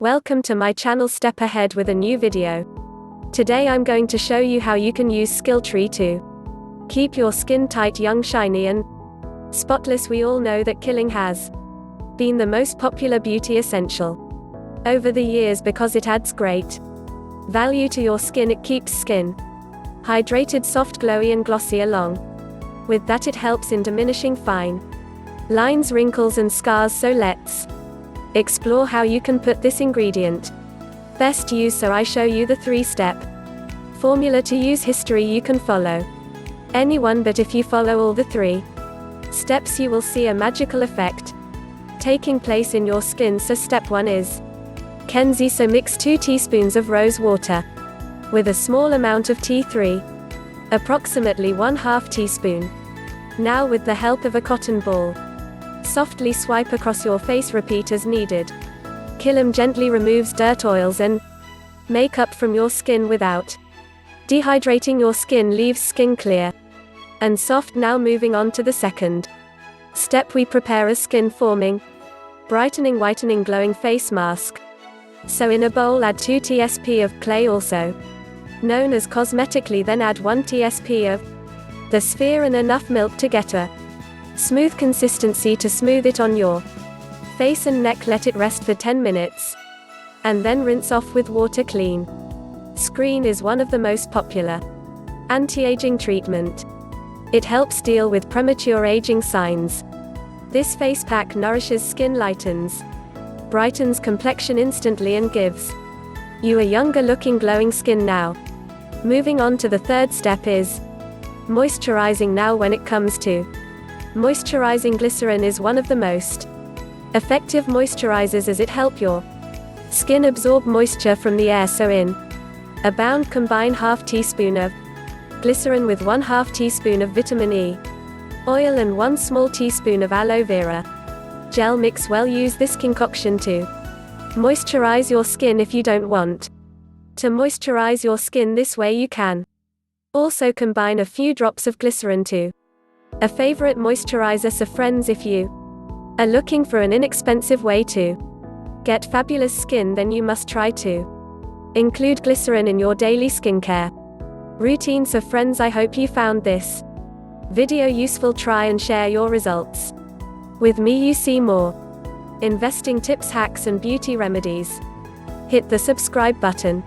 Welcome to my channel. Step ahead with a new video. Today I'm going to show you how you can use Skill Tree to keep your skin tight, young, shiny and spotless. We all know that killing has been the most popular beauty essential over the years because it adds great value to your skin. It keeps skin hydrated, soft, glowy and glossy. Along with that, it helps in diminishing fine lines, wrinkles and scars. So let's explore how you can put this ingredient best use. So I show you the 3-step formula to use. History: you can follow anyone, but if you follow all the 3 steps you will see a magical effect taking place in your skin. So step 1 is cleanse. So mix 2 teaspoons of rose water with a small amount of tea tree, approximately 1/2 teaspoon. Now with the help of a cotton ball, softly swipe across your face. Repeat as needed. Killam gently removes dirt, oils and makeup from your skin without dehydrating your skin, leaves skin clear and soft. Now moving on to the second step, we prepare a skin forming, brightening, whitening, glowing face mask. So in a bowl add 2 tsp of clay, also known as cosmetically, then add 1 tsp of the sphere and enough milk to get a smooth consistency to smooth it on your face and neck. Let it rest for 10 minutes and then rinse off with water. Clean screen is one of the most popular anti-aging treatment. It helps deal with premature aging signs. This face pack nourishes skin, lightens, brightens complexion instantly and gives you a younger looking, glowing skin. Now moving on to the third step is moisturizing. Now when it comes to moisturizing, glycerin is one of the most effective moisturizers as it helps your skin absorb moisture from the air. So in a bound, combine 1/2 teaspoon of glycerin with 1/2 teaspoon of vitamin E oil and 1 small teaspoon of aloe vera gel. Mix well. Use this concoction to moisturize your skin. If you don't want to moisturize your skin this way, you can also combine a few drops of glycerin to a favorite moisturizer. So friends, if you are looking for an inexpensive way to get fabulous skin, then you must try to include glycerin in your daily skincare routine. So friends, I hope you found this video useful. Try and share your results with me. You see more investing tips, hacks and beauty remedies, hit the subscribe button.